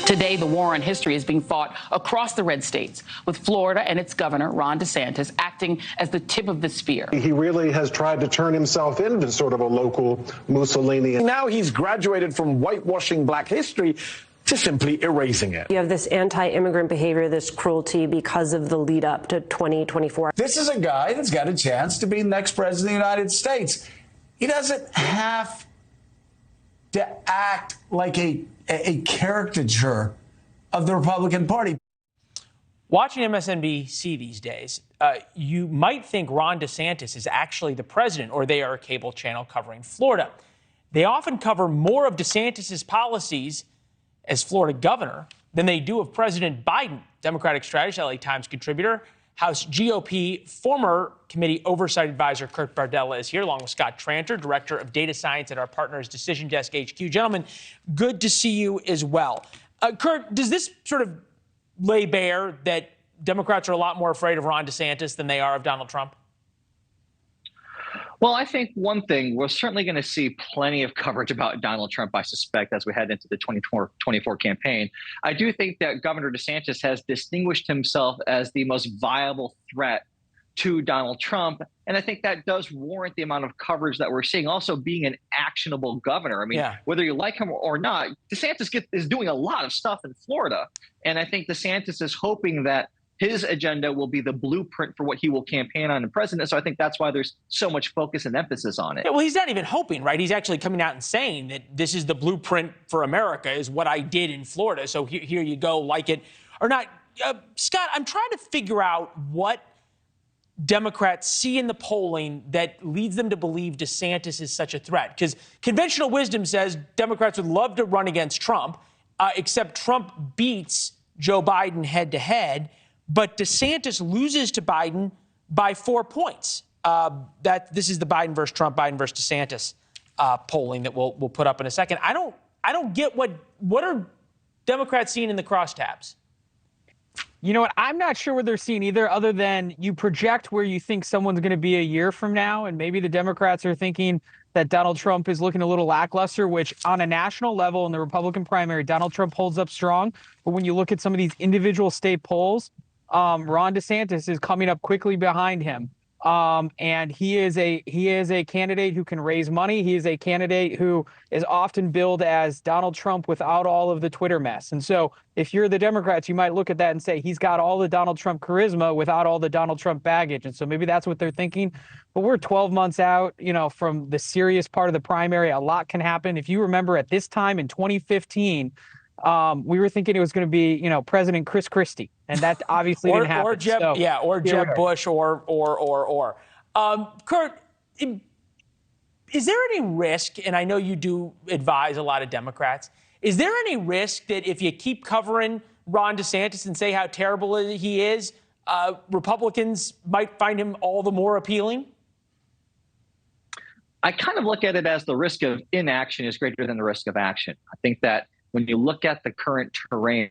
Today, the war on history is being fought across the red states, with Florida and its governor, Ron DeSantis, acting as the tip of the spear. He really has tried to turn himself into sort of a local Mussolini. Now he's graduated from whitewashing black history to simply erasing it. You have this anti-immigrant behavior, this cruelty because of the lead up to 2024. This is a guy that's got a chance to be the next president of the United States. He doesn't have to act like a caricature of the Republican Party. Watching MSNBC these days, you might think Ron DeSantis is actually the president, or they are a cable channel covering Florida. They often cover more of DeSantis's policies as Florida governor than they do of President Biden. Democratic strategist, LA Times contributor, House GOP former committee oversight advisor Kurt Bardella is here, along with Scott Tranter, director of data science at our partners Decision Desk HQ. Gentlemen, good to see you as well. Kurt, does this sort of lay bare that Democrats are a lot more afraid of Ron DeSantis than they are of Donald Trump? Well, I think one thing, we're certainly going to see plenty of coverage about Donald Trump, I suspect, as we head into the 2024 campaign. I do think that Governor DeSantis has distinguished himself as the most viable threat to Donald Trump. And I think that does warrant the amount of coverage that we're seeing. Also, being an actionable governor. I mean, whether you like him or not, DeSantis is doing a lot of stuff in Florida. And I think DeSantis is hoping that his agenda will be the blueprint for what he will campaign on the president. So I think that's why there's so much focus and emphasis on it. Yeah, well, he's not even hoping, right? He's actually coming out and saying that this is the blueprint for America, is what I did in Florida. So here you go, like it or not. Scott, I'm trying to figure out what Democrats see in the polling that leads them to believe DeSantis is such a threat. Because conventional wisdom says Democrats would love to run against Trump, except Trump beats Joe Biden head to head. But DeSantis loses to Biden by 4 points. This is the Biden versus Trump, Biden versus DeSantis polling that we'll put up in a second. I don't get what are Democrats seeing in the crosstabs? You know what? I'm not sure what they're seeing either, other than you project where you think someone's going to be a year from now, and maybe the Democrats are thinking that Donald Trump is looking a little lackluster, which on a national level in the Republican primary, Donald Trump holds up strong. But when you look at some of these individual state polls, Ron DeSantis is coming up quickly behind him. And he is a candidate who can raise money. He is a candidate who is often billed as Donald Trump without all of the Twitter mess. And so if you're the Democrats, you might look at that and say he's got all the Donald Trump charisma without all the Donald Trump baggage. And so maybe that's what they're thinking. But we're 12 months out, from the serious part of the primary. A lot can happen. If you remember at this time in 2015, we were thinking it was going to be, President Christie, and that obviously didn't happen. Or Jeb, or Jeb Bush, or. Kurt, is there any risk? And I know you do advise a lot of Democrats. Is there any risk that if you keep covering Ron DeSantis and say how terrible he is, Republicans might find him all the more appealing? I kind of look at it as the risk of inaction is greater than the risk of action. I think that when you look at the current terrain,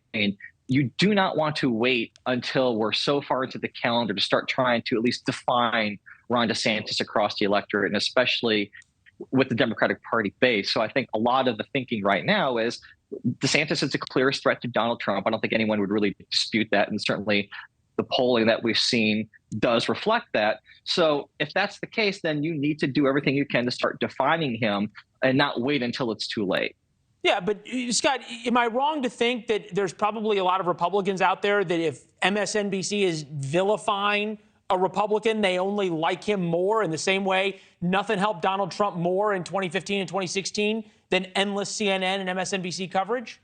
you do not want to wait until we're so far into the calendar to start trying to at least define Ron DeSantis across the electorate, and especially with the Democratic Party base. So I think a lot of the thinking right now is DeSantis is the clearest threat to Donald Trump. I don't think anyone would really dispute that. And certainly the polling that we've seen does reflect that. So if that's the case, then you need to do everything you can to start defining him and not wait until it's too late. Yeah, but Scott, am I wrong to think that there's probably a lot of Republicans out there that if MSNBC is vilifying a Republican, they only like him more, in the same way nothing helped Donald Trump more in 2015 and 2016 than endless CNN and MSNBC coverage?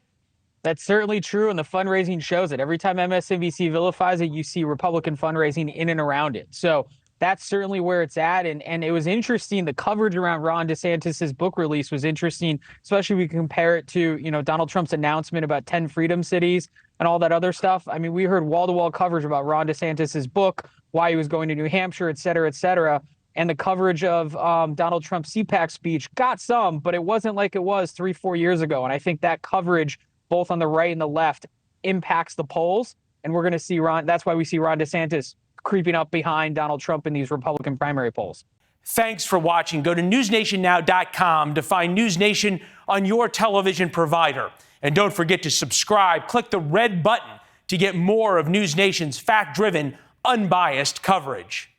That's certainly true, and the fundraising shows it. Every time MSNBC vilifies it, you see Republican fundraising in and around it. So that's certainly where it's at. And it was interesting. The coverage around Ron DeSantis's book release was interesting, especially if we compare it to, Donald Trump's announcement about 10 freedom cities and all that other stuff. I mean, we heard wall-to-wall coverage about Ron DeSantis's book, why he was going to New Hampshire, et cetera, et cetera. And the coverage of Donald Trump's CPAC speech got some, but it wasn't like it was 3-4 years ago. And I think that coverage, both on the right and the left, impacts the polls. And we're going to see that's why we see Ron DeSantis creeping up behind Donald Trump in these Republican primary polls. Thanks for watching. Go to newsnationnow.com to find NewsNation on your television provider. And don't forget to subscribe. Click the red button to get more of NewsNation's fact-driven, unbiased coverage.